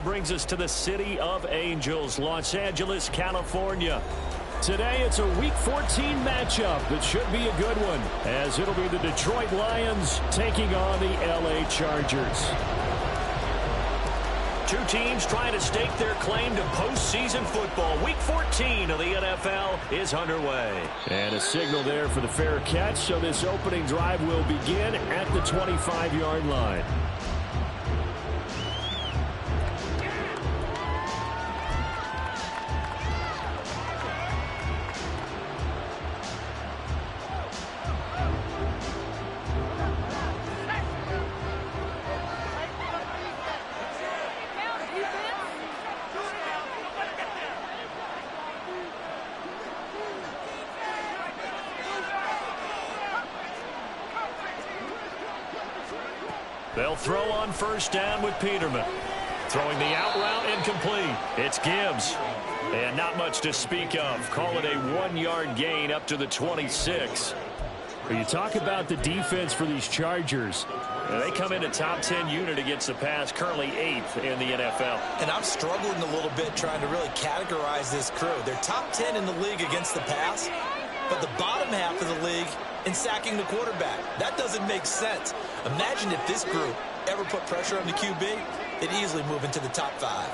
Brings us to the City of Angels, Los Angeles, California. Today it's a Week 14 matchup that should be a good one, as it'll be the Detroit Lions taking on the LA Chargers. Two teams trying to stake their claim to postseason football. Week 14 of the NFL is underway. And a signal there for the fair catch, so this opening drive will begin at the 25-yard line. They'll throw on first down with Peterman. Throwing the out route incomplete. It's Gibbs. And not much to speak of. Call it a 1-yard gain up to the 26. When you talk about the defense for these Chargers, they come in a top 10 unit against the pass, currently 8th in the NFL. And I'm struggling a little bit trying to really categorize this crew. They're top 10 in the league against the pass, but the bottom half of the league in sacking the quarterback. That doesn't make sense. Imagine if this group ever put pressure on the QB, they'd easily move into the top 5.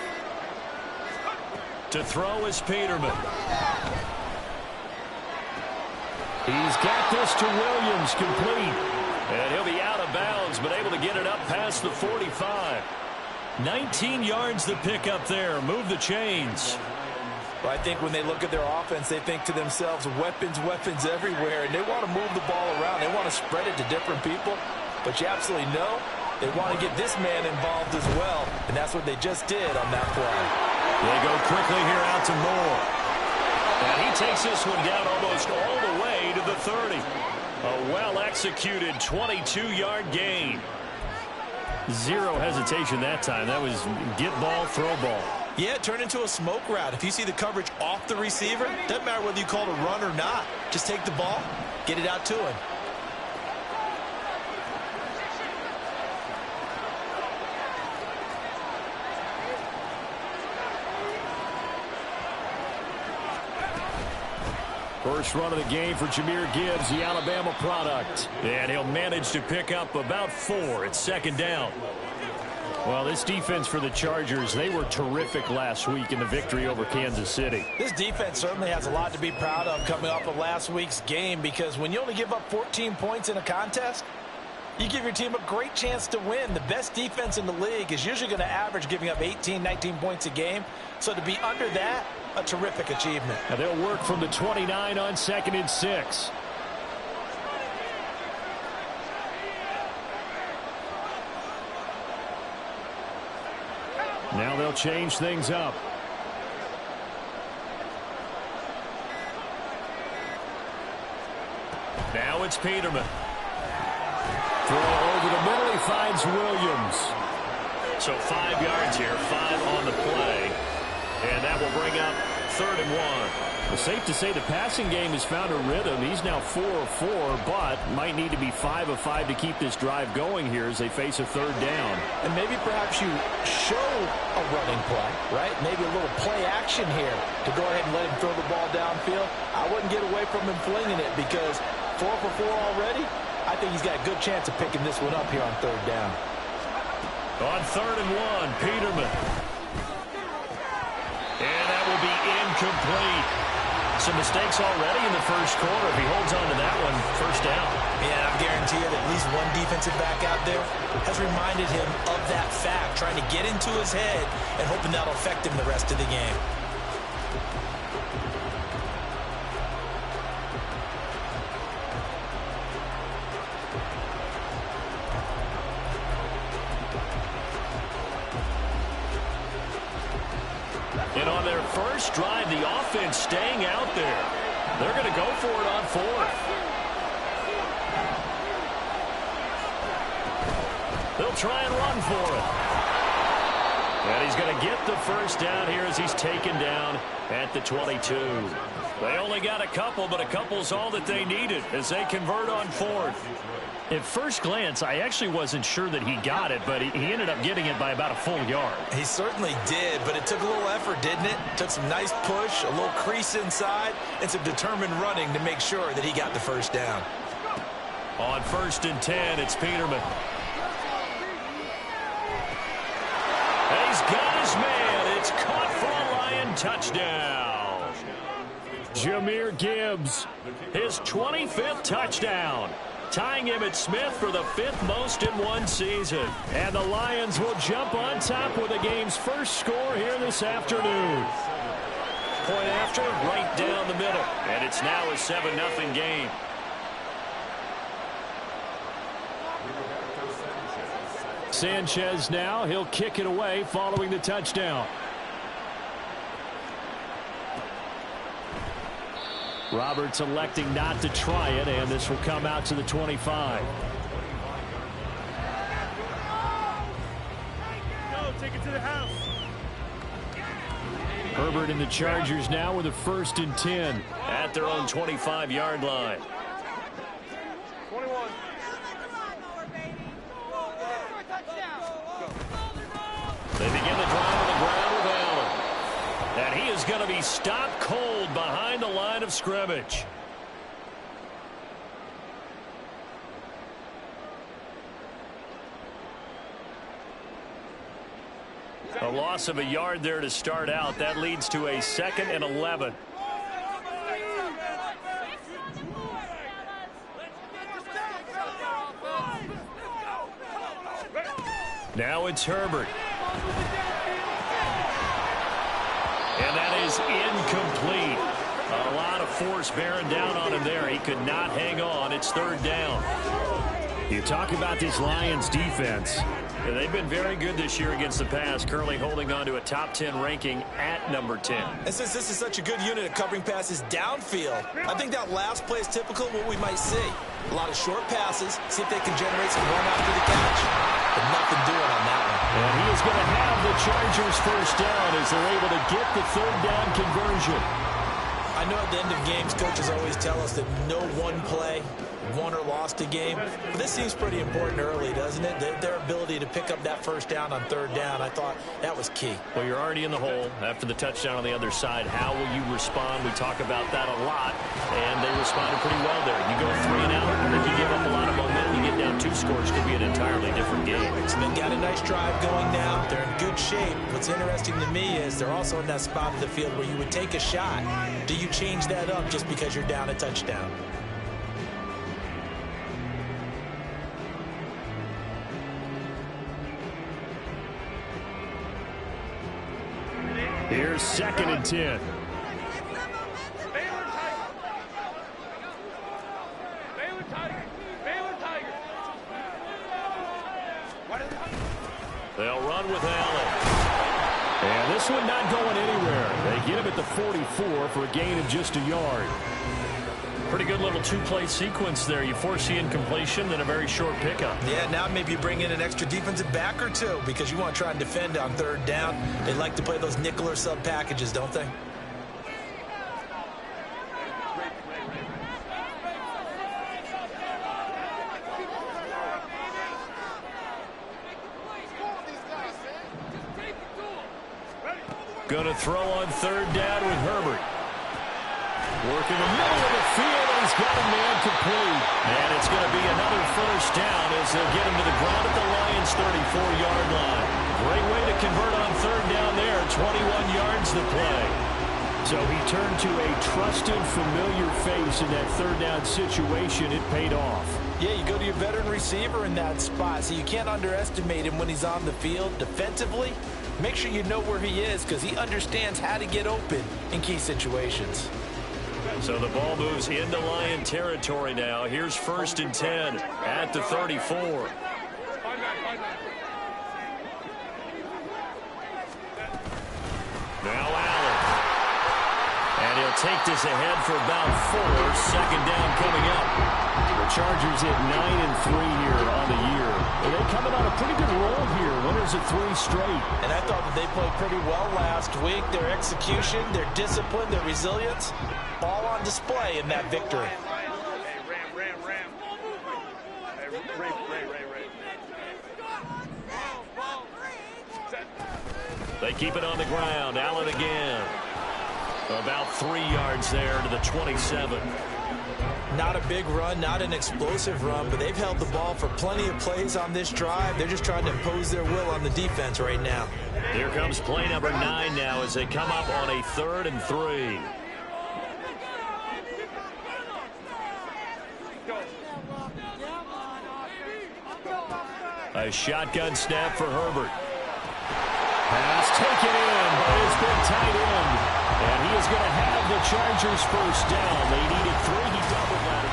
To throw is Peterman. He's got this to Williams, complete. And he'll be out of bounds, but able to get it up past the 45. 19 yards to pick up there. Move the chains. Well, I think when they look at their offense, they think to themselves, weapons, weapons everywhere, and they want to move the ball around. They want to spread it to different people, but you absolutely know they want to get this man involved as well, and that's what they just did on that play. They go quickly here out to Moore. And he takes this one down almost all the way to the 30. A well-executed 22-yard gain. Zero hesitation that time. That was get ball, throw ball. Yeah, it turned into a smoke route. If you see the coverage off the receiver, doesn't matter whether you call it a run or not. Just take the ball, get it out to him. First run of the game for Jahmyr Gibbs, the Alabama product. And he'll manage to pick up about 4 at second down. Well, this defense for the Chargers, they were terrific last week in the victory over Kansas City. This defense certainly has a lot to be proud of coming off of last week's game, because when you only give up 14 points in a contest, you give your team a great chance to win. The best defense in the league is usually going to average giving up 18, 19 points a game. So to be under that, a terrific achievement. Now they'll work from the 29 on 2nd and 6. Now they'll change things up. Now it's Peterman. Throw over the middle, he finds Williams. So 5 yards here, 5 on the play. And that will bring up 3rd and 1. Well, safe to say the passing game has found a rhythm. He's now 4 of 4, but might need to be 5 of 5 to keep this drive going here as they face a 3rd down. And maybe perhaps you show a running play, right? Maybe a little play action here to go ahead and let him throw the ball downfield. I wouldn't get away from him flinging it, because 4 for 4 already, I think he's got a good chance of picking this one up here on 3rd down. On 3rd and 1, Peterman. And that will be incomplete. Some mistakes already in the first quarter. If he holds on to that one, first down. Yeah, I guarantee you that at least one defensive back out there has reminded him of that fact, trying to get into his head and hoping that'll affect him the rest of the game. And on their first drive, the offense staying out there. They're going to go for it on 4th. They'll try and run for it. And he's going to get the first down here as he's taken down at the 22. They only got a couple, but a couple's all that they needed as they convert on fourth. At first glance, I actually wasn't sure that he got it, but he ended up getting it by about a full yard. He certainly did, but it took a little effort, didn't it? Took some nice push, a little crease inside, and some determined running to make sure that he got the first down. On 1st and 10, it's Peterman. And he's got his man. It's caught for a Lion touchdown. Jahmyr Gibbs, his 25th touchdown, tying Emmitt Smith for the 5th most in one season. And the Lions will jump on top with the game's first score here this afternoon. Point after, right down the middle. And it's now a 7-0 game. Sanchez now, he'll kick it away following the touchdown. Roberts electing not to try it, and this will come out to the 25. Go, take it to the house. Herbert and the Chargers now with a 1st and 10 at their own 25-yard line. 21. They begin the drive on the ground with Allen. And he is going to be stopped cold behind the line of scrimmage. A loss of a yard there to start out. That leads to a 2nd and 11. Now it's Herbert. And that is incomplete. A lot of force bearing down on him there. He could not hang on. It's 3rd down. You talk about this Lions defense. Yeah, they've been very good this year against the pass, currently holding on to a top 10 ranking at number 10. And since this is such a good unit at covering passes downfield, I think that last play is typical of what we might see. A lot of short passes, see if they can generate some run after the catch. But nothing doing on that one. And he is going to have the Chargers first down as they're able to get the 3rd down conversion. I know at the end of games, coaches always tell us that no one play won or lost a game. But this seems pretty important early, doesn't it? Their ability to pick up that first down on 3rd down, I thought that was key. Well, you're already in the hole after the touchdown on the other side. How will you respond? We talk about that a lot, and they responded pretty well there. You go 3 and out, and if you give up a lot of momentum, you get down 2 scores, could be an entirely different game. So they've got a nice drive going now. They're in good shape. What's interesting to me is they're also in that spot of the field where you would take a shot. Do you change that up just because you're down a touchdown? Here's 2nd and 10. They'll run with Allen. And this one not going anywhere. They get him at the 44 for a gain of just a yard. Pretty good little 2-play sequence there. You force the incompletion, then a very short pickup. Yeah, now maybe you bring in an extra defensive back or 2 because you want to try and defend on 3rd down. They like to play those nickel or sub packages, don't they? Going to throw on 3rd down with Herbert. Working the middle of the field, and he's got a man complete. And it's going to be another first down as they'll get him to the ground at the Lions' 34-yard line. Great way to convert on 3rd down there. 21 yards the play. So he turned to a trusted, familiar face in that 3rd down situation. It paid off. Yeah, you go to your veteran receiver in that spot, so you can't underestimate him when he's on the field. Defensively, make sure you know where he is because he understands how to get open in key situations. So the ball moves into Lion territory now. Here's 1st and 10 at the 34. Now Allen. And he'll take this ahead for about 4. 2nd down coming up. The Chargers at 9-3 here on the year. And they coming on a pretty good roll here. Winners of 3 straight. And I thought that they played pretty well last week. Their execution, their discipline, their resilience, all on display in that victory. They keep it on the ground. Allen again. About 3 yards there to the 27. Not a big run, not an explosive run, but they've held the ball for plenty of plays on this drive. They're just trying to impose their will on the defense right now. Here comes play number 9 now as they come up on a 3rd and 3. A shotgun snap for Herbert. Pass taken in by his big tight end. And he is going to have the Chargers first down. They needed 3. He doubled that.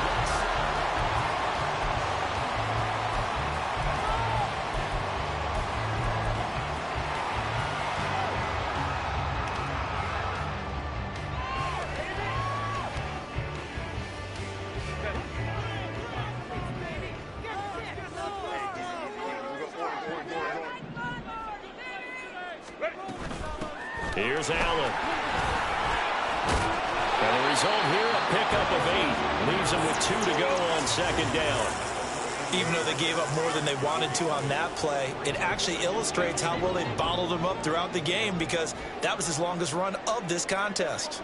Here's Allen. And the result here, a pickup of 8. Leaves them with 2 to go on 2nd down. Even though they gave up more than they wanted to on that play, it actually illustrates how well they bottled them up throughout the game because that was his longest run of this contest.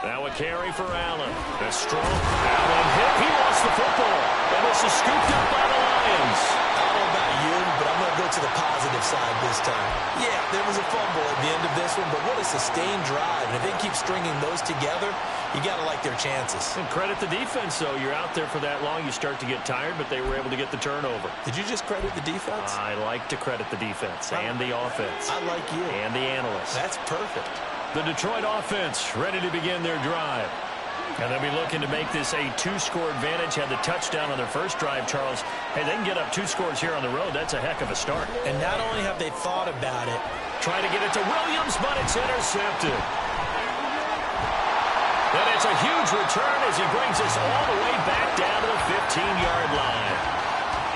Now a carry for Allen. A strong Allen hit. He lost the football. And this is scooped up by the Lions. I don't know about you, but I'm going to go to the positive side this time. Yeah, there was a fumble at the end of this one, but what a sustained drive. And if they keep stringing those together, you got to like their chances. And credit the defense, though. You're out there for that long, you start to get tired, but they were able to get the turnover. Did you just credit the defense? I like to credit the defense and the offense. I like you. And the analysts. That's perfect. The Detroit offense ready to begin their drive. And they'll be looking to make this a 2-score advantage. Had the touchdown on their first drive, Charles. Hey, they can get up 2 scores here on the road. That's a heck of a start. And not only have they thought about it. Trying to get it to Williams, but it's intercepted. And it's a huge return as he brings us all the way back down to the 15-yard line.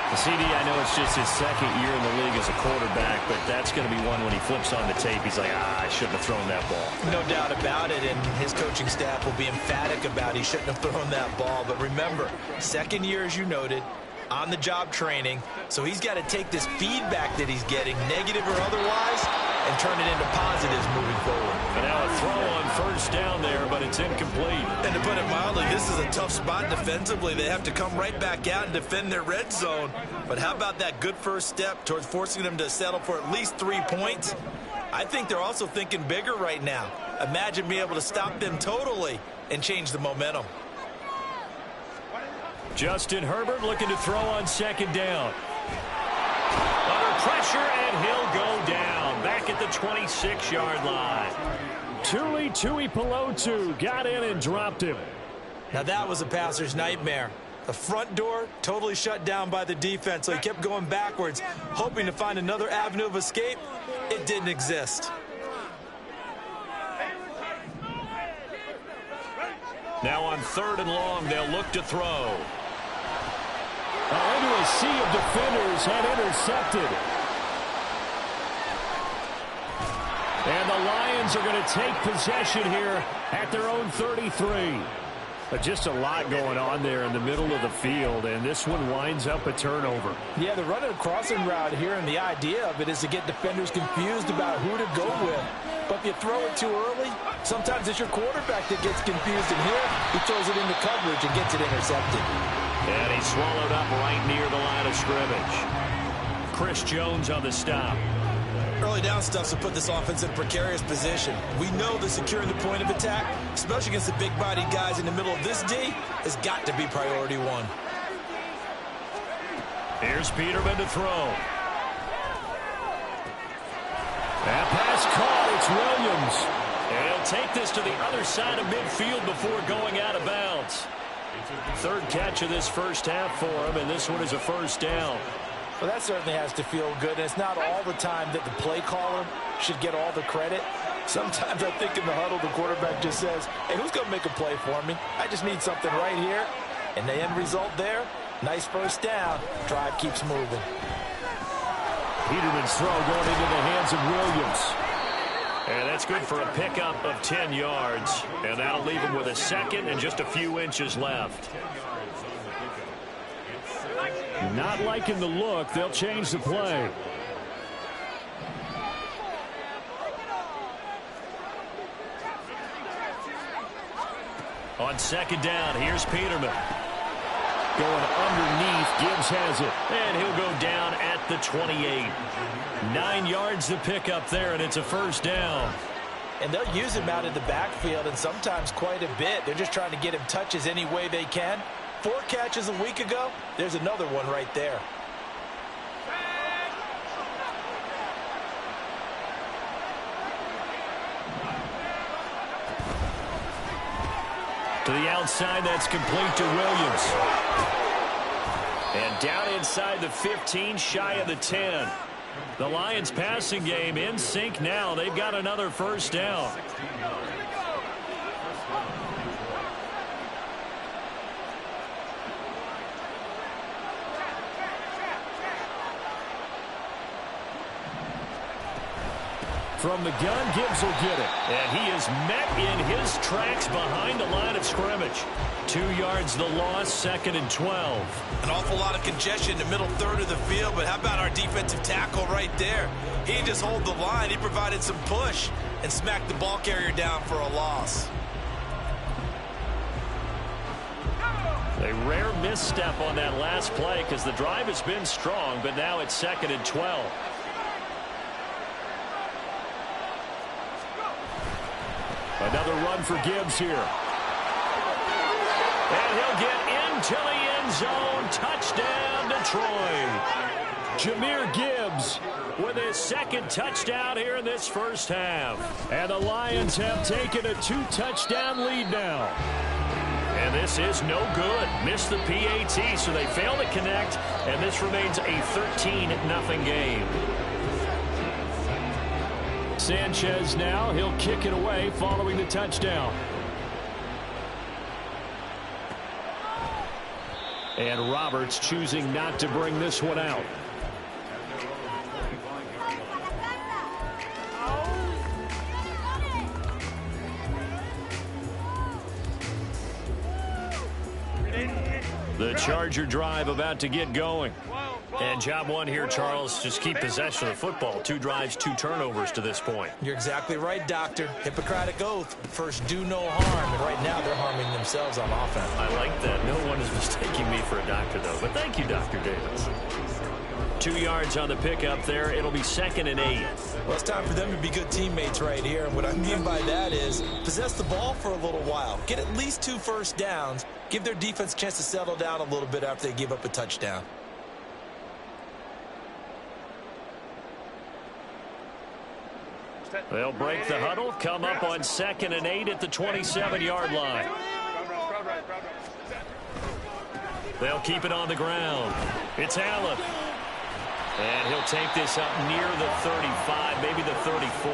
The CD, I know it's just his 2nd year in the league as a quarterback, but that's going to be one when he flips on the tape. He's like, I shouldn't have thrown that ball. No doubt about it, and his coaching staff will be emphatic about he shouldn't have thrown that ball. But remember, 2nd year, as you noted, on-the-job training, so he's got to take this feedback that he's getting, negative or otherwise, and turn it into positives moving forward. And now a throw on 1st down there, but it's incomplete. And to put it mildly, this is a tough spot defensively. They have to come right back out and defend their red zone. But how about that good first step towards forcing them to settle for at least 3 points? I think they're also thinking bigger right now. Imagine being able to stop them totally and change the momentum. Justin Herbert looking to throw on 2nd down. Under pressure, and he'll go down. Back at the 26-yard line. Tuli Tuipulotu got in and dropped him. Now that was a passer's nightmare. The front door totally shut down by the defense, so he kept going backwards, hoping to find another avenue of escape. It didn't exist. Now on 3rd and long, they'll look to throw. Into a sea of defenders and intercepted. And the Lions are going to take possession here at their own 33. But just a lot going on there in the middle of the field, and this one winds up a turnover. Yeah, they're running a crossing route here, and the idea of it is to get defenders confused about who to go with. But if you throw it too early, sometimes it's your quarterback that gets confused, and here he throws it into coverage and gets it intercepted. And he's swallowed up right near the line of scrimmage. Chris Jones on the stop. Early down stuff to put this offense in a precarious position. We know that securing the point of attack, especially against the big-bodied guys in the middle of this D, has got to be priority 1. Here's Peterman to throw. That pass caught. It's Williams. And he'll take this to the other side of midfield before going out of bounds. 3rd catch of this first half for him, and this one is a 1st down. Well, that certainly has to feel good, and it's not all the time that the play caller should get all the credit. Sometimes I think in the huddle, the quarterback just says, hey, who's going to make a play for me? I just need something right here. And the end result there, nice first down. Drive keeps moving. Peterman's throw going into the hands of Williams. And that's good for a pickup of 10 yards. And that'll leave him with a second and just a few inches left. Not liking the look. They'll change the play. On second down, here's Peterman. Going underneath, Gibbs has it. And he'll go down at the 28. 9 yards to pick up there, and it's a first down. And they'll use him out in the backfield, and sometimes quite a bit. They're just trying to get him touches any way they can. 4 catches a week ago. There's another one right there. To the outside, that's complete to Williams. And down inside the 15, shy of the 10. The Lions passing game in sync now. They've got another first down. From the gun, Gibbs will get it. And he is met in his tracks behind the line of scrimmage. 2 yards the loss, second and 12. An awful lot of congestion in the middle third of the field, but how about our defensive tackle right there? He didn't just hold the line, he provided some push and smacked the ball carrier down for a loss. A rare misstep on that last play because the drive has been strong, but now it's second and 12. Another run for Gibbs here. And he'll get into the end zone. Touchdown, Detroit. Jahmyr Gibbs With his second touchdown here in this first half. And the Lions have taken a 2-touchdown lead now. And this is no good. Missed the PAT, so they fail to connect. And this remains a 13-0 game. Sanchez now, he'll kick it away following the touchdown. And Roberts choosing not to bring this one out. The Charger drive about to get going. And job one here, Charles, just keep possession of the football. 2 drives, 2 turnovers to this point. You're exactly right, Doctor. Hippocratic oath. First, do no harm. And right now, they're harming themselves on offense. I like that. No one is mistaking me for a doctor, though. But thank you, Dr. Davis. 2 yards on the pickup there. It'll be second and 8. Well, it's time for them to be good teammates right here. And what I mean by that is possess the ball for a little while. Get at least 2 first downs. Give their defense a chance to settle down a little bit after they give up a touchdown. They'll break the huddle, come up on second and 8 at the 27-yard line. They'll keep it on the ground. It's Allen. And he'll take this up near the 35, maybe the 34.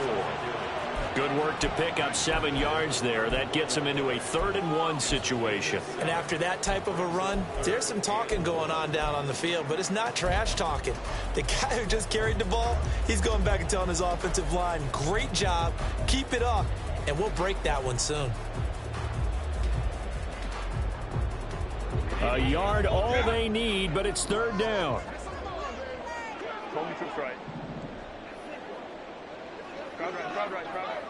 Good work to pick up 7 yards there. That gets him into a 3rd and 1 situation. And after that type of a run, there's some talking going on down on the field, but it's not trash talking. The guy who just carried the ball, he's going back and telling his offensive line, great job, keep it up, and we'll break that one soon. A yard all they need, but it's 3rd down. Holding troops right. Crowd right, crowd right, crowd right.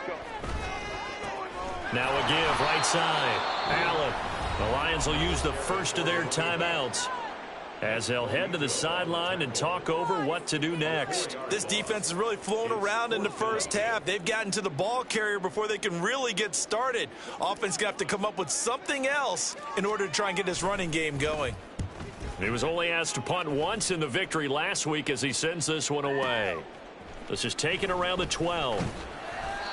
Go. Now a give, right side. Allen. The Lions will use the first of their timeouts as they'll head to the sideline and talk over what to do next. This defense has really flown around in the first half. They've gotten to the ball carrier before they can really get started. Offense going to have to come up with something else in order to try and get this running game going. He was only asked to punt once in the victory last week as he sends this one away. This is taken around the 12.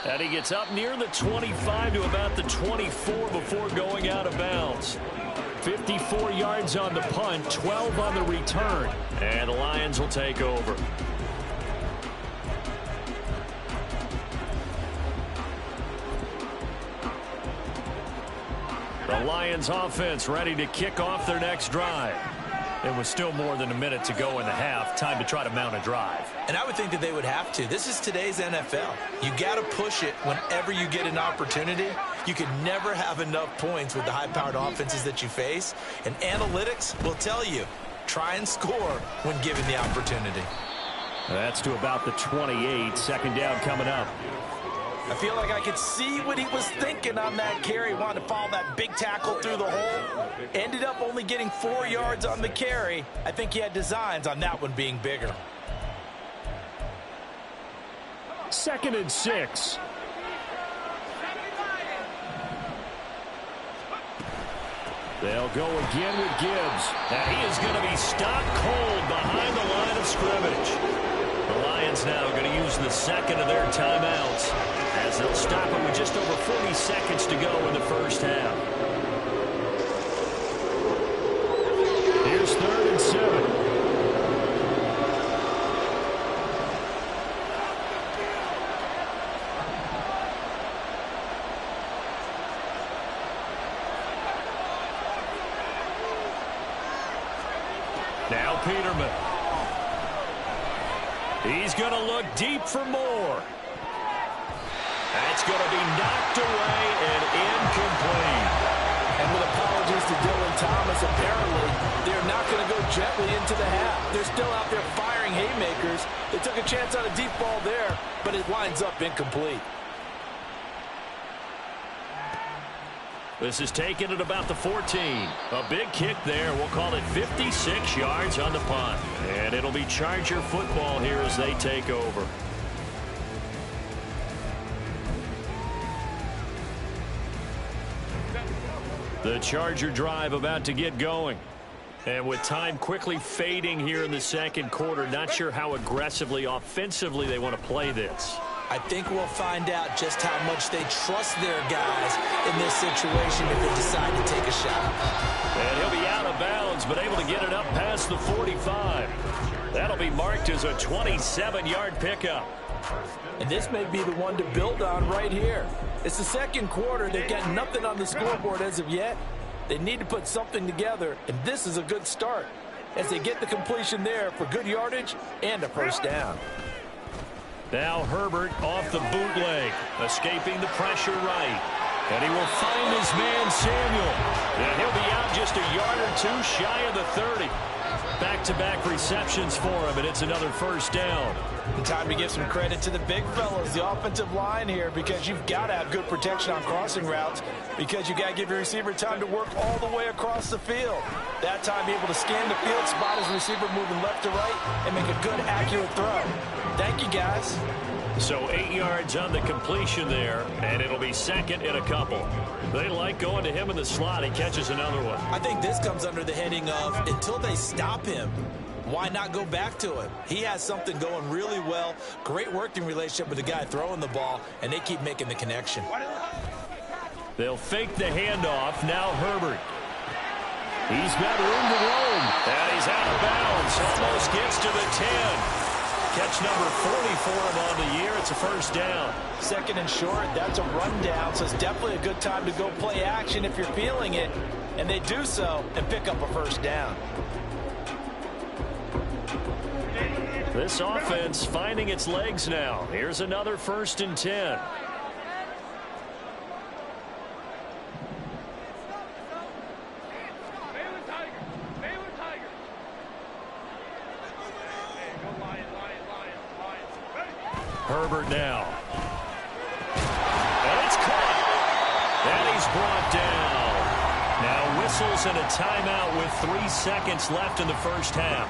And he gets up near the 25 to about the 24 before going out of bounds. 54 yards on the punt, 12 on the return. And the Lions will take over. The Lions offense ready to kick off their next drive. It was still more than a minute to go in the half. Time to try to mount a drive. And I would think that they would have to. This is today's NFL. You got to push it whenever you get an opportunity. You can never have enough points with the high-powered offenses that you face. And analytics will tell you, try and score when given the opportunity. That's to about the 28. Second down coming up. I feel like I could see what he was thinking on that carry. He wanted to follow that big tackle through the hole. Ended up only getting 4 yards on the carry. I think he had designs on that one being bigger. 2nd and 6. They'll go again with Gibbs. Now he is going to be stopped cold behind the line of scrimmage. The Lions now going to use the second of their timeouts as they'll stop it with just over 40 seconds to go in the first half. Here's 3rd and 7. Now Peterman. He's going to look deep for more. That's going to be knocked away and incomplete. And with apologies to Dylan Thomas, apparently they're not going to go gently into the half. They're still out there firing haymakers. They took a chance on a deep ball there, but it winds up incomplete. This is taken at about the 14. A big kick there. We'll call it 56 yards on the punt. And it'll be Charger football here as they take over. The Charger drive about to get going. And with time quickly fading here in the second quarter, not sure how aggressively, offensively they want to play this. I think we'll find out just how much they trust their guys in this situation if they decide to take a shot. And he'll be out of bounds, but able to get it up past the 45. That'll be marked as a 27-yard pickup. And this may be the one to build on right here. It's the second quarter. They've got nothing on the scoreboard as of yet. They need to put something together, and this is a good start as they get the completion there for good yardage and a first down. Now Herbert off the bootleg, escaping the pressure right. And he will find his man Samuel. And he'll be out just a yard or two shy of the 30. Back-to-back receptions for him, and it's another first down. And time to give some credit to the big fellas, the offensive line here, because you've got to have good protection on crossing routes because you got to give your receiver time to work all the way across the field. That time, be able to scan the field, spot his receiver moving left to right, and make a good, accurate throw. Thank you, guys. So 8 yards on the completion there, and it'll be second in a couple. They like going to him in the slot. He catches another one. I think this comes under the heading of until they stop him, why not go back to him? He has something going really well. Great working relationship with the guy throwing the ball, and they keep making the connection. They'll fake the handoff. Now Herbert. He's got room to roam. And he's out of bounds. Almost gets to the 10. Catch number 40 for him on the year. It's a first down. Second and short, that's a rundown, so it's definitely a good time to go play action if you're feeling it. And they do so and pick up a first down. This offense finding its legs now. Here's another 1st and 10. Herbert now. And it's caught. And he's brought down. Now whistles and a timeout with 3 seconds left in the first half.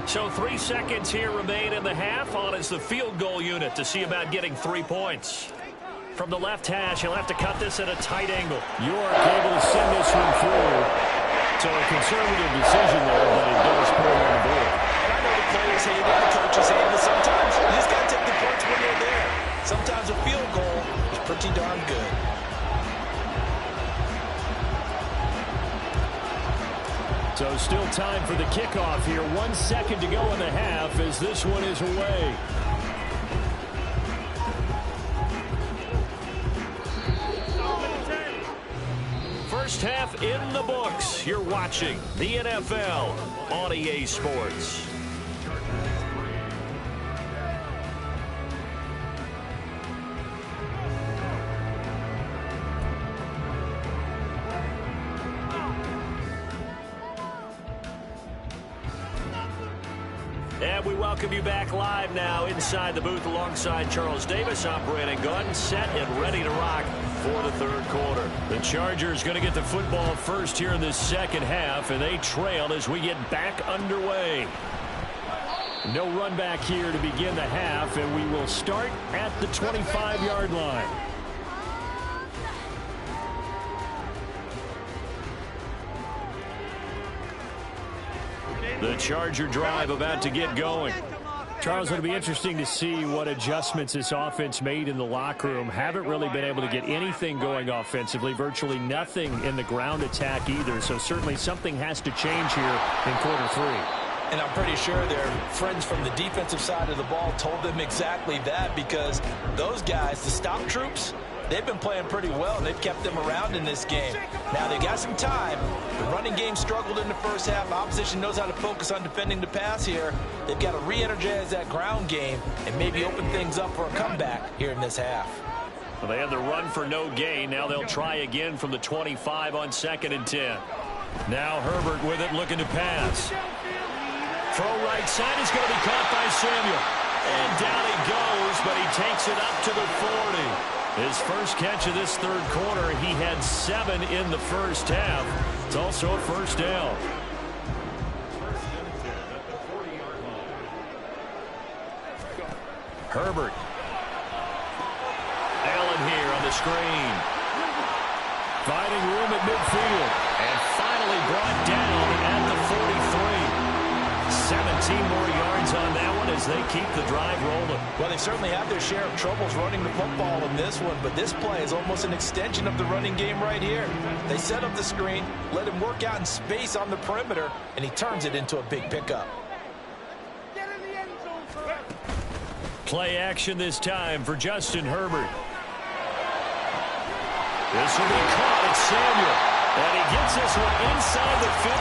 So 3 seconds here remain in the half. On is the field goal unit to see about getting 3 points. From the left hash, he'll have to cut this at a tight angle. York able to send this one through. So a conservative decision there, but it does put him on the board. And I know the players hate it, the coaches hate it. Sometimes you just got to take the points when they're there. Sometimes a field goal is pretty darn good. So still time for the kickoff here. 1 second to go in the half as this one is away. First half in the books. You're watching the NFL on EA Sports. And we welcome you back live now inside the booth alongside Charles Davis. I'm Brandon Gunn, set and ready to rock for the third quarter. The Chargers going to get the football first here in this second half, and they trail as we get back underway. No run back here to begin the half, and we will start at the 25-yard line. The Charger drive about to get going. Charles, it'll be interesting to see what adjustments this offense made in the locker room. Haven't really been able to get anything going offensively, virtually nothing in the ground attack either. So certainly something has to change here in quarter three. And I'm pretty sure their friends from the defensive side of the ball told them exactly that, because those guys, the stop troops, they've been playing pretty well, and they've kept them around in this game. Now, they got some time. The running game struggled in the first half. Opposition knows how to focus on defending the pass here. They've got to re-energize that ground game and maybe open things up for a comeback here in this half. Well, they had the run for no gain. Now they'll try again from the 25 on 2nd and 10. Now Herbert with it, looking to pass. Throw right side is going to be caught by Samuel. And down he goes, but he takes it up to the 40. His first catch of this third quarter. He had 7 in the first half. It's also a first down. Herbert. Allen here on the screen. Finding room at midfield. And finally brought down at the 43. 17 more yards on that one as they keep the drive rolling. Well, they certainly have their share of troubles running the football in this one, but this play is almost an extension of the running game right here. They set up the screen, let him work out in space on the perimeter, and he turns it into a big pickup. Play action this time for Justin Herbert. This will be caught at Samuel. And he gets this one inside the 15,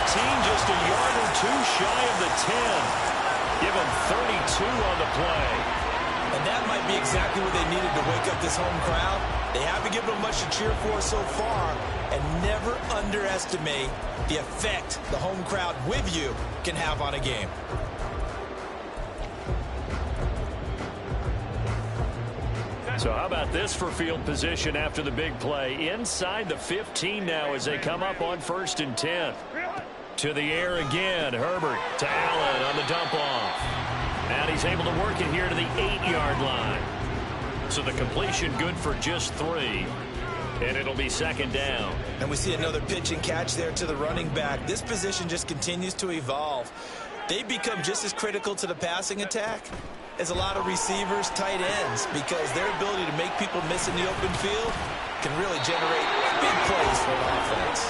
just a yard or two shy of the 10. Give him 32 on the play. And that might be exactly what they needed to wake up this home crowd. They haven't given them much to cheer for so far, and never underestimate the effect the home crowd with you can have on a game. So how about this for field position after the big play? Inside the 15 now as they come up on 1st and 10. To the air again. Herbert to Allen on the dump off. And he's able to work it here to the 8-yard line. So the completion good for just 3. And it'll be 2nd down. And we see another pitch and catch there to the running back. This position just continues to evolve. They become just as critical to the passing attack as a lot of receivers, tight ends, because their ability to make people miss in the open field can really generate big plays for an offense.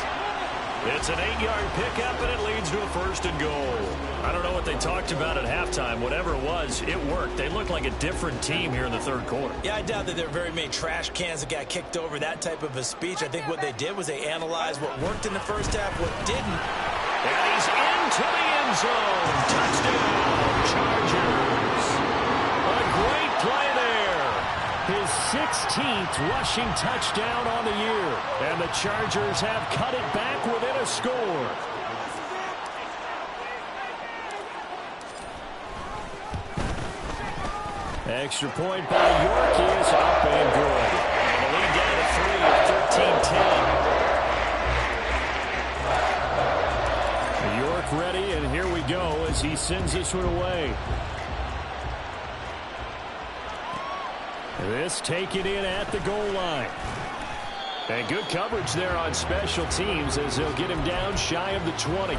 It's an 8-yard pickup, and it leads to a 1st and goal. I don't know what they talked about at halftime. Whatever it was, it worked. They looked like a different team here in the third quarter. Yeah, I doubt that there are very many trash cans that got kicked over, that type of a speech. I think what they did was they analyzed what worked in the first half, what didn't. And he's into the end zone. Touchdown, Chargers. A great play there. His 16th rushing touchdown on the year. And the Chargers have cut it back within a score. Extra point by York is up and good. And the lead down to 3 at 13-10. York ready, and here we go as he sends this one away. This taken in at the goal line. And good coverage there on special teams as they'll get him down shy of the 20.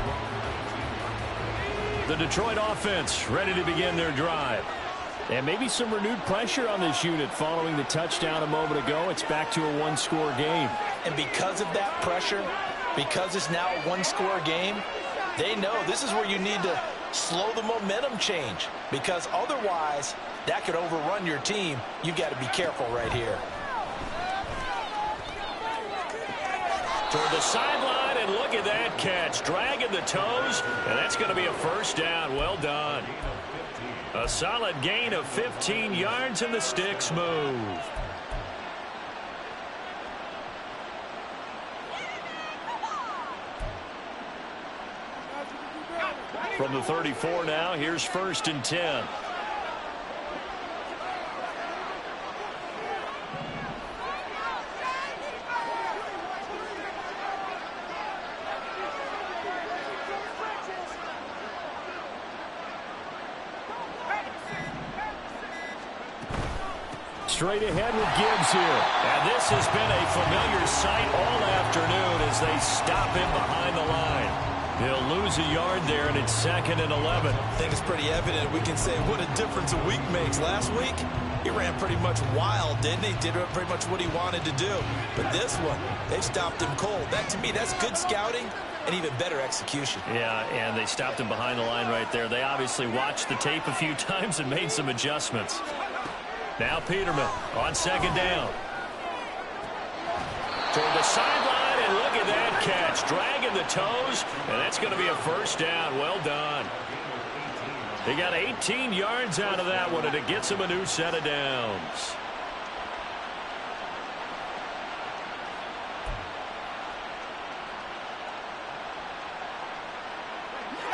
The Detroit offense ready to begin their drive. And maybe some renewed pressure on this unit following the touchdown a moment ago. It's back to a one-score game. And because of that pressure, because it's now a one-score game, they know this is where you need to slow the momentum change, because otherwise that could overrun your team. You've got to be careful right here. Toward the sideline, and look at that catch. Dragging the toes, and that's going to be a first down. Well done. A solid gain of 15 yards, and the sticks move. From the 34 now, here's 1st and 10. Straight ahead with Gibbs here. And this has been a familiar sight all afternoon as they stop him behind the line. He'll lose a yard there, and it's 2nd and 11. I think it's pretty evident. We can say what a difference a week makes. Last week, he ran pretty much wild, didn't he? Did pretty much what he wanted to do. But this one, they stopped him cold. That, to me, that's good scouting and even better execution. Yeah, and they stopped him behind the line right there. They obviously watched the tape a few times and made some adjustments. Now Peterman on 2nd down. Toward the sideline, and look at that catch. Dragging the toes, and that's going to be a first down. Well done. They got 18 yards out of that one, and it gets him a new set of downs.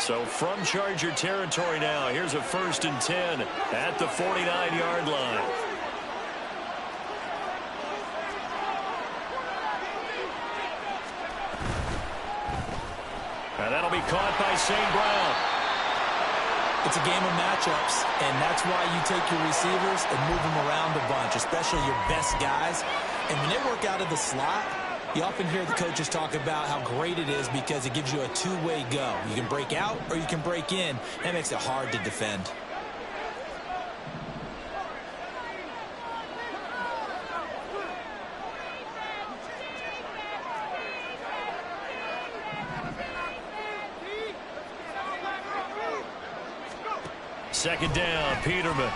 So from Charger territory now, here's a 1st and 10 at the 49-yard line. And that'll be caught by St. Brown. It's a game of matchups, and that's why you take your receivers and move them around a bunch, especially your best guys. And when they work out of the slot, you often hear the coaches talk about how great it is because it gives you a two-way go. You can break out or you can break in. That makes it hard to defend. Second down, Peterman.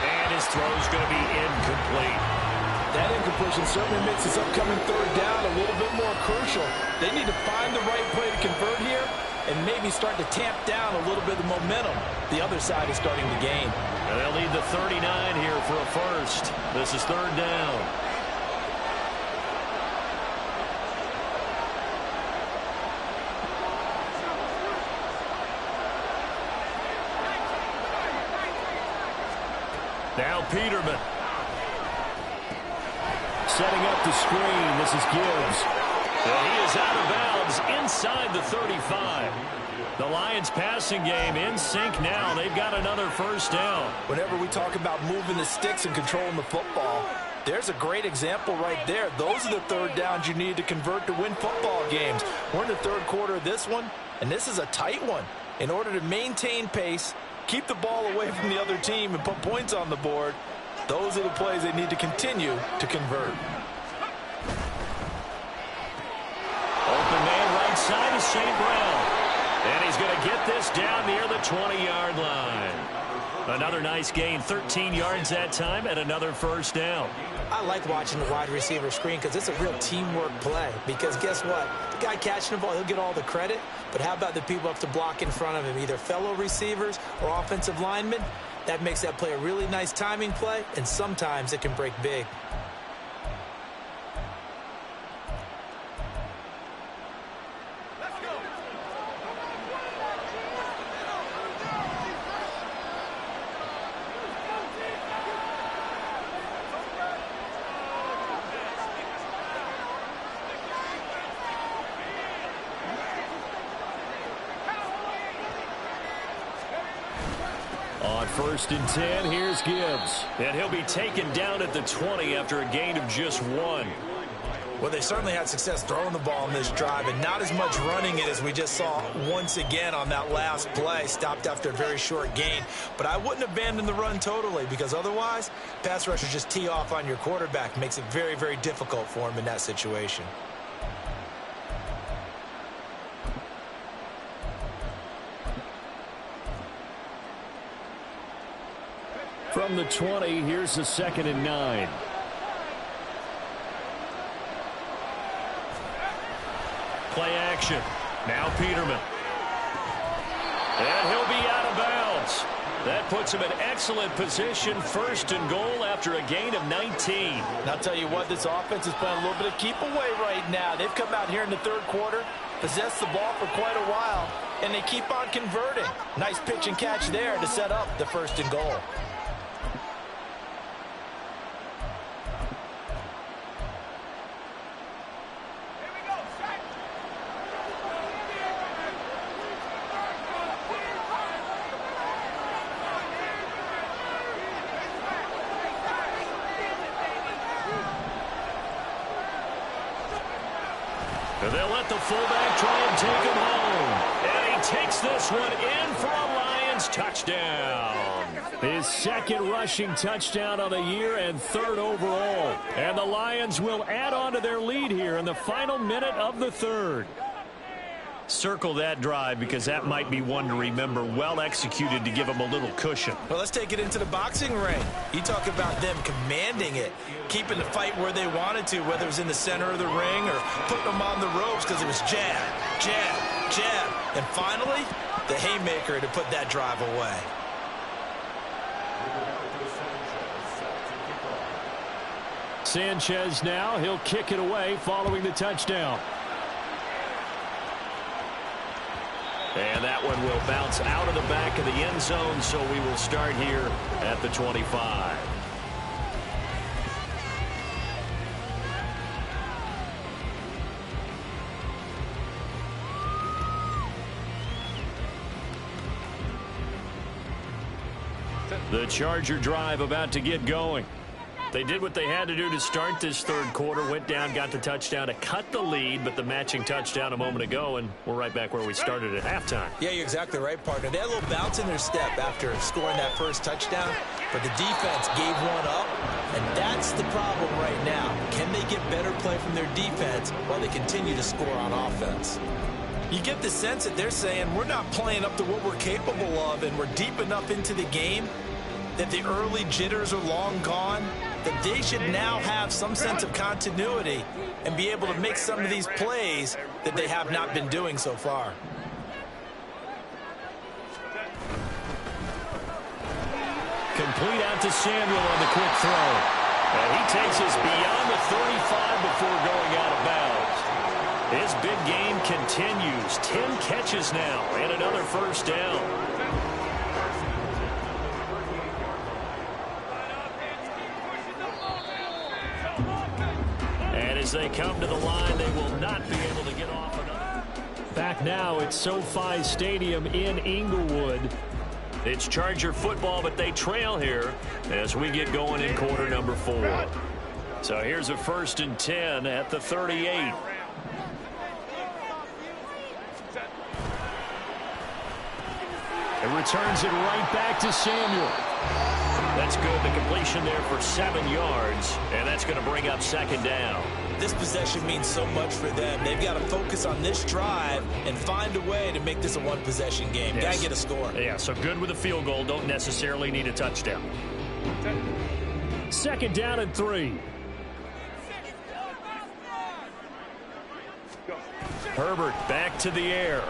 And his throw's going to be incomplete. That incompletion certainly makes this upcoming 3rd down a little bit more crucial. They need to find the right play to convert here and maybe start to tamp down a little bit of the momentum. The other side is starting to gain. And they'll need the 39 here for a first. This is 3rd down. Now Peterman. Setting up the screen. This is Gibbs. And he is out of bounds inside the 35. The Lions passing game in sync now. They've got another 1st down. Whenever we talk about moving the sticks and controlling the football, there's a great example right there. Those are the 3rd downs you need to convert to win football games. We're in the 3rd quarter of this one, and this is a tight one. In order to maintain pace, keep the ball away from the other team, and put points on the board, those are the plays they need to continue to convert. Open man right side is St. Brown. And he's going to get this down near the 20-yard line. Another nice gain, 13 yards that time, and another 1st down. I like watching the wide receiver screen because it's a real teamwork play. Because guess what? The guy catching the ball, he'll get all the credit. But how about the people up to block in front of him, either fellow receivers or offensive linemen? That makes that play a really nice timing play, and sometimes it can break big. On 1st and 10, here's Gibbs. And he'll be taken down at the 20 after a gain of just 1. Well, they certainly had success throwing the ball on this drive, and not as much running it as we just saw once again on that last play. Stopped after a very short gain. But I wouldn't abandon the run totally, because otherwise, pass rushers just tee off on your quarterback. Makes it very, very difficult for him in that situation. From the 20, here's the 2nd and 9. play action. Now Peterman. And he'll be out of bounds. That puts him in excellent position, 1st and goal after a gain of 19. And I'll tell you what, this offense is playing a little bit of keep away right now. They've come out here in the 3rd quarter, possessed the ball for quite a while, and they keep on converting. Nice pitch and catch there to set up the 1st and goal. And they'll let the fullback try and take him home. And he takes this one in for a Lions touchdown. His 2nd rushing touchdown of the year and 3rd overall. And the Lions will add on to their lead here in the final minute of the 3rd. Circle that drive because that might be one to remember. Well executed to give him a little cushion. Well, let's take it into the boxing ring. You talk about them commanding it, keeping the fight where they wanted to, whether it was in the center of the ring or putting them on the ropes because it was jab, jab, jab. And finally, the haymaker to put that drive away. Sanchez now, he'll kick it away following the touchdown. And that one will bounce out of the back of the end zone, so we will start here at the 25. The Charger drive about to get going. They did what they had to do to start this 3rd quarter, went down, got the touchdown to cut the lead, but the matching touchdown a moment ago, and we're right back where we started at halftime. Yeah, you're exactly right, partner. They had a little bounce in their step after scoring that 1st touchdown, but the defense gave one up, and that's the problem right now. Can they get better play from their defense while they continue to score on offense? You get the sense that they're saying we're not playing up to what we're capable of, and we're deep enough into the game that the early jitters are long gone, that they should now have some sense of continuity and be able to make some of these plays that they have not been doing so far. Complete out to Samuel on the quick throw. And he takes us beyond the 35 before going out of bounds. His big game continues. 10 catches now and another 1st down. And as they come to the line, they will not be able to get off another. Back now at SoFi Stadium in Inglewood. It's Charger football, but they trail here as we get going in quarter number 4. So here's a 1st and 10 at the 38. And returns it right back to Samuel. That's good. The completion there for 7 yards, and that's going to bring up 2nd down. This possession means so much for them. They've got to focus on this drive and find a way to make this a 1-possession game. Yes. Got to get a score. Yeah, so good with a field goal. Don't necessarily need a touchdown. 2nd down and 3. Herbert back to the air.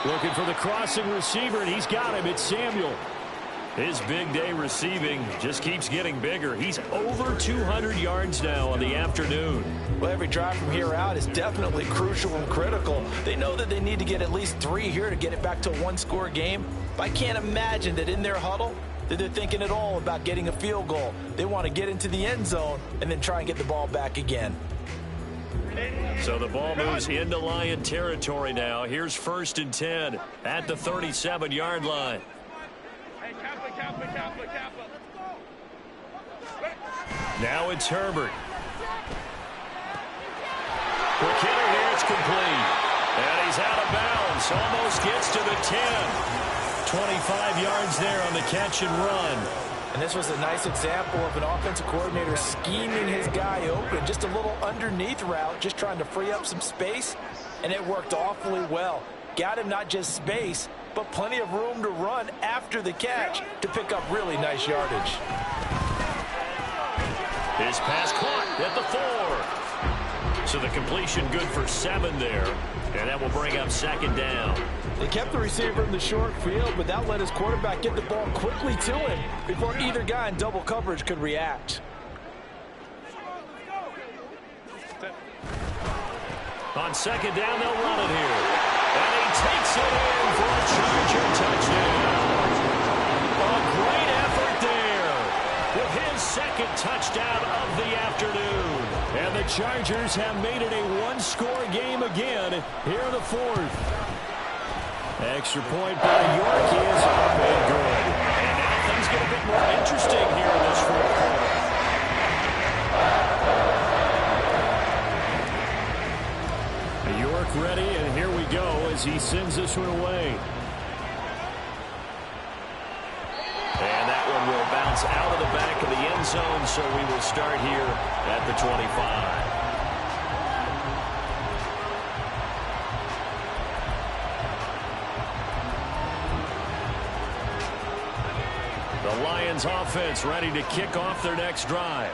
Looking for the crossing receiver, and he's got him. It's Samuel. His big day receiving just keeps getting bigger. He's over 200 yards now on the afternoon. Well, every drive from here out is definitely crucial and critical. They know that they need to get at least 3 here to get it back to a 1-score game. But I can't imagine that in their huddle that they're thinking at all about getting a field goal. They want to get into the end zone and then try and get the ball back again. So the ball moves into Lion territory now. Here's 1st and 10 at the 37-yard line. Now it's Herbert. Quick hitter here, it's complete. And he's out of bounds. Almost gets to the 10. 25 yards there on the catch and run. And this was a nice example of an offensive coordinator scheming his guy open. Just a little underneath route, just trying to free up some space, and it worked awfully well. Got him not just space, but plenty of room to run after the catch to pick up really nice yardage. His pass caught. at the 4. So the completion good for 7 there. And that will bring up 2nd down. They kept the receiver in the short field, but that let his quarterback get the ball quickly to him before either guy in double coverage could react. On 2nd down, they'll run it here. And he takes it in for a Charger touchdown. A great effort there with his 2nd touchdown of the afternoon. And the Chargers have made it a one-score game again here in the 4th. Extra point by York is up and good. And now things get a bit more interesting here in this 4th quarter. York ready, and here we go as he sends this one away. And that one will bounce out of the back of the end zone, so we will start here at the 25. The Lions offense ready to kick off their next drive.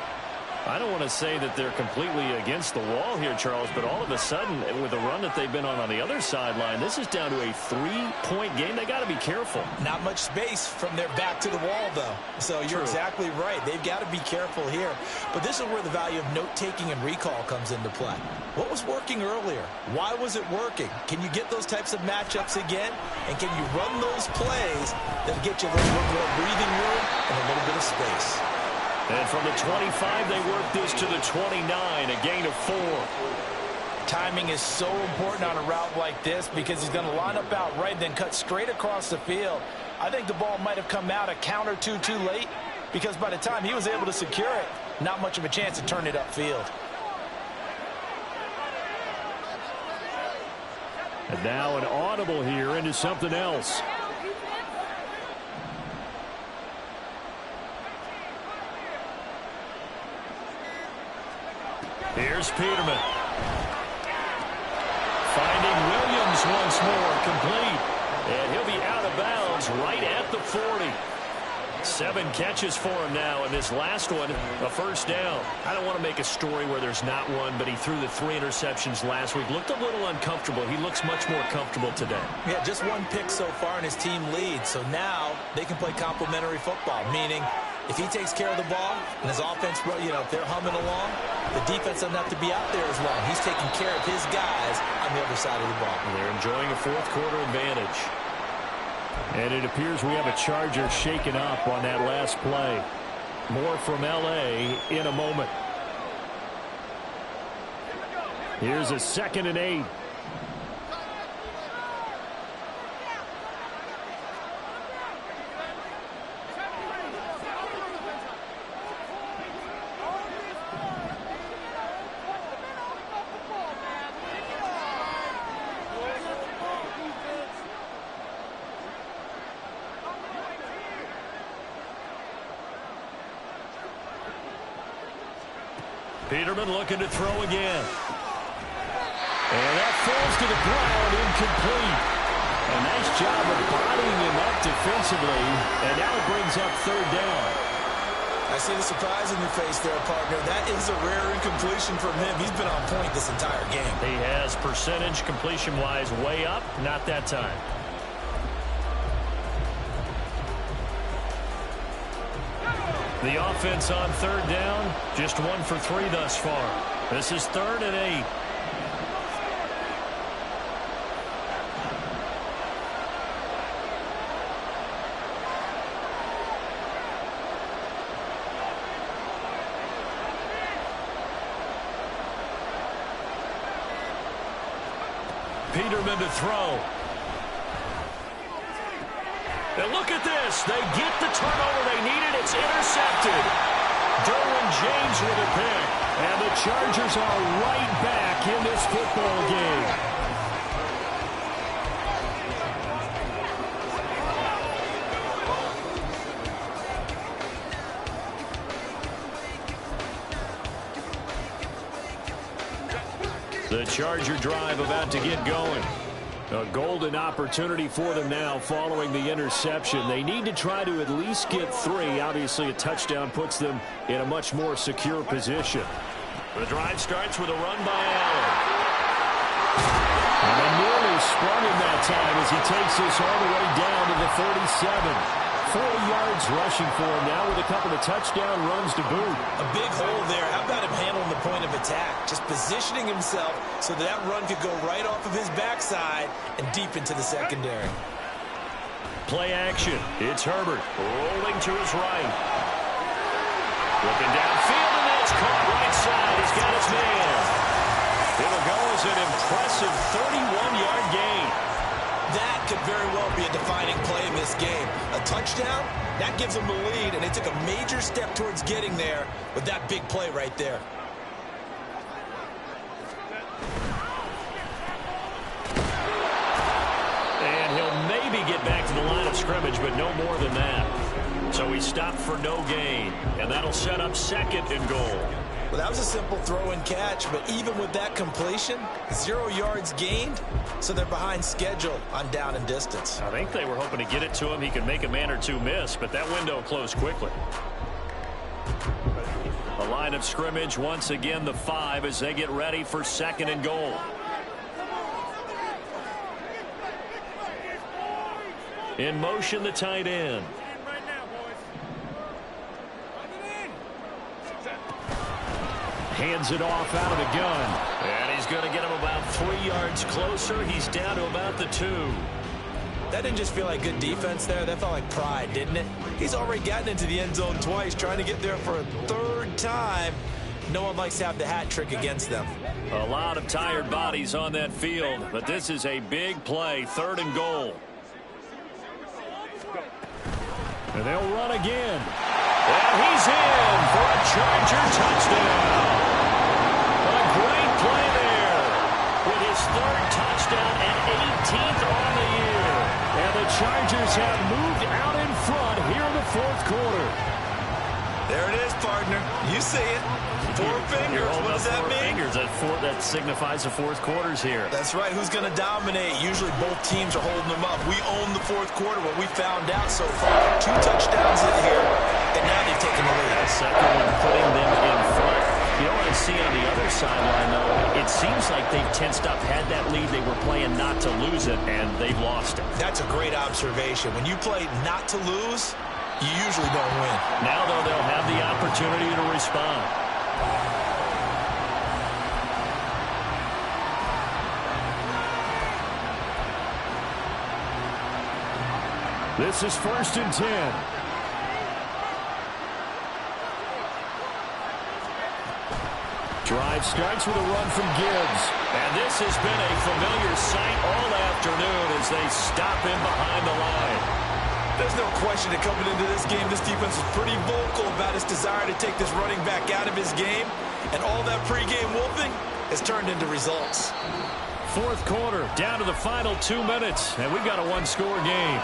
I don't want to say that they're completely against the wall here, Charles, but all of a sudden, with the run that they've been on the other sideline, this is down to a 3-point game. They got to be careful. Not much space from their back to the wall, though. So you're exactly right. They've got to be careful here. But this is where the value of note-taking and recall comes into play. What was working earlier? Why was it working? Can you get those types of matchups again? And can you run those plays that get you a little bit more breathing room and a little bit of space? And from the 25, they work this to the 29, a gain of 4. Timing is so important on a route like this because he's going to line up out right, then cut straight across the field. I think the ball might have come out a count or two too late because by the time he was able to secure it, not much of a chance to turn it upfield. And now an audible here into something else. Here's Peterman. Finding Williams once more, complete. And he'll be out of bounds right at the 40. 7 catches for him now, and this last one, a first down. I don't want to make a story where there's not one, but he threw the 3 interceptions last week. Looked a little uncomfortable. He looks much more comfortable today. Yeah, just 1 pick so far, and his team leads. So now they can play complementary football, meaning if he takes care of the ball and his offense, if they're humming along, the defense doesn't have to be out there as long. He's taking care of his guys on the other side of the ball. And they're enjoying a 4th quarter advantage. And it appears we have a Charger shaken up on that last play. More from L.A. in a moment. Here's a 2nd and 8. Peterman looking to throw again. And that falls to the ground, incomplete. A nice job of bodying him up defensively, and now it brings up 3rd down. I see the surprise in your face there, partner. That is a rare incompletion from him. He's been on point this entire game. He has percentage completion-wise way up, not that time. The offense on 3rd down, just 1 for 3 thus far. This is 3rd and 8. Peterman to throw. And look at this. They get the turnover they needed. It's intercepted. Derwin James with a pick. And the Chargers are right back in this football game. The Charger drive about to get going. A golden opportunity for them now following the interception. They need to try to at least get 3. Obviously, a touchdown puts them in a much more secure position. The drive starts with a run by Allen. And they nearly sprung him that time as he takes this all the way down to the 37. 40 yards rushing for him now with a couple of touchdown runs to boot. A big hole there. How about him handling the point of attack? Just positioning himself so that run could go right off of his backside and deep into the secondary. Play action. It's Herbert rolling to his right. Looking downfield, and that's caught right side. He's got his man. It'll go as an impressive 31-yard gain. That could very well be a defining play in this game. A touchdown, that gives them the lead, and they took a major step towards getting there with that big play right there. And he'll maybe get back to the line of scrimmage, but no more than that. So he stopped for no gain, and that'll set up 2nd and goal. Well, that was a simple throw and catch, but even with that completion, 0 yards gained, so they're behind schedule on down and distance. I think they were hoping to get it to him. He could make a man or two miss, but that window closed quickly. The line of scrimmage, once again, the 5 as they get ready for 2nd and goal. In motion, the tight end. Hands it off out of the gun. And he's going to get him about 3 yards closer. He's down to about the 2. That didn't just feel like good defense there. That felt like pride, didn't it? He's already gotten into the end zone twice, trying to get there for a 3rd time. No one likes to have the hat trick against them. A lot of tired bodies on that field, but this is a big play, 3rd and goal. And they'll run again. And he's in for a Charger touchdown. A great play there with his 3rd touchdown and 18th on the year. And the Chargers have moved out in front here in the 4th quarter. There it is, partner. You see it. 4 fingers. What does that mean? Fingers. That signifies the 4th quarter's here. That's right. Who's going to dominate? Usually both teams are holding them up. We own the 4th quarter. What we found out so far, 2 touchdowns in here, and now they've taken the lead. That 2nd one putting them in front. You know what I see on the other sideline, though? It seems like they've tensed up, had that lead. They were playing not to lose it, and they've lost it. That's a great observation. When you play not to lose, you usually don't win. Now, though, they'll have the opportunity to respond. This is 1st and 10. Drive starts with a run from Gibbs. And this has been a familiar sight all afternoon as they stop him behind the line. There's no question that coming into this game, this defense is pretty vocal about its desire to take this running back out of his game. And all that pregame wolfing has turned into results. 4th quarter, down to the final 2 minutes. And we've got a 1-score game.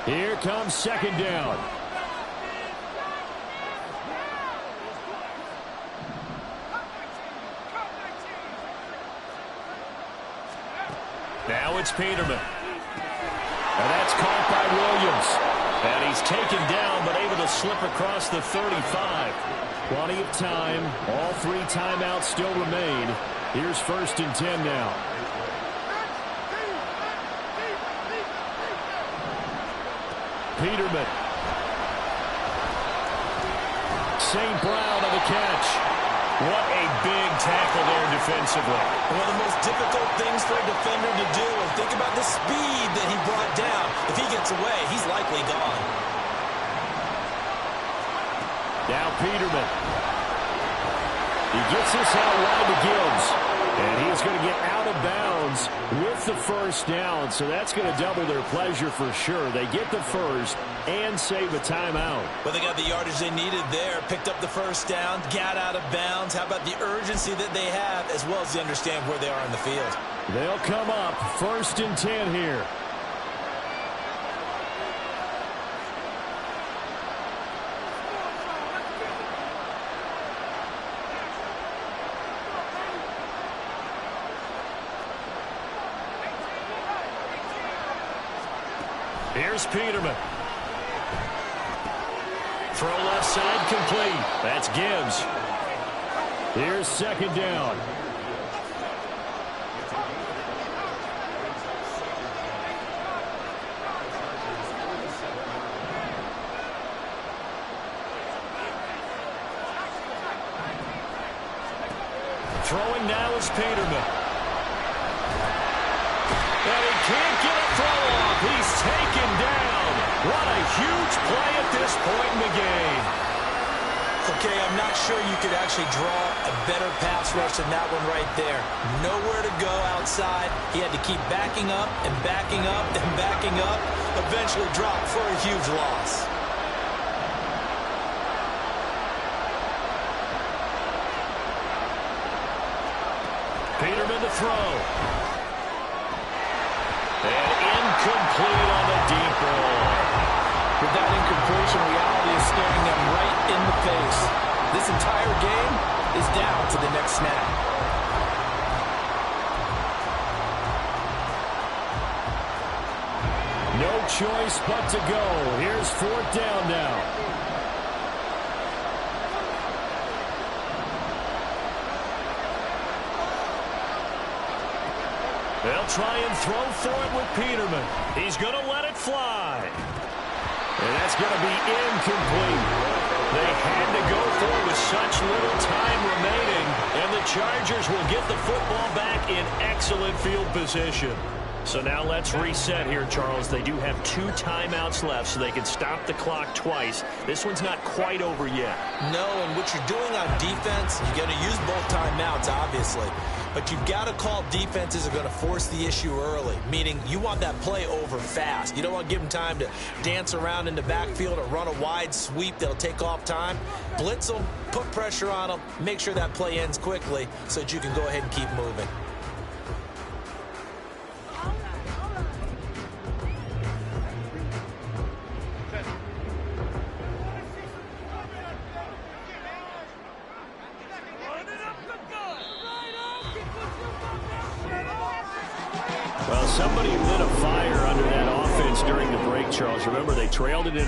Here comes 2nd down. Now it's Peterman. And that's caught by Williams. And he's taken down, but able to slip across the 35. Plenty of time. All 3 timeouts still remain. Here's 1st and 10 now. Peterman. St. Brown on the catch. What a big tackle there defensively. One of the most difficult things for a defender to do. And think about the speed that he brought down. If he gets away, he's likely gone. Now Peterman. He gets this out wide to Gibbs. And he is going to get out of bounds with the 1st down. So that's going to double their pleasure for sure. They get the 1st and save a timeout. Well, they got the yardage they needed there. Picked up the 1st down, got out of bounds. How about the urgency that they have, as well as they understand where they are in the field? They'll come up 1st and 10 here. Here's Peterman. Throw left side complete. That's Gibbs. Here's second down. Throwing now is Peterman. And he can't get a throw off. He's taken down. What a huge play at this point in the game. Okay, I'm not sure you could actually draw a better pass rush than that one right there. Nowhere to go outside. He had to keep backing up and backing up and backing up. Eventually dropped for a huge loss. Peterman to throw. And incomplete on the deep ball. With that incompletion, reality is staring them right in the face. This entire game is down to the next snap. No choice but to go. Here's fourth down now. They'll try and throw for it with Peterman. He's going to let it fly. And that's going to be incomplete. They had to go for it with such little time remaining, and the Chargers will get the football back in excellent field position. So now let's reset here, Charles. They do have 2 timeouts left, so they can stop the clock twice. This one's not quite over yet. No, and what you're doing on defense, you're going to use both timeouts, obviously. But you've got to call defenses are going to force the issue early, meaning you want that play over fast. You don't want to give them time to dance around in the backfield or run a wide sweep that'll take off time. Blitz them, put pressure on them, make sure that play ends quickly so that you can go ahead and keep moving. Well, somebody lit a fire under that offense during the break, Charles. Remember, they trailed it in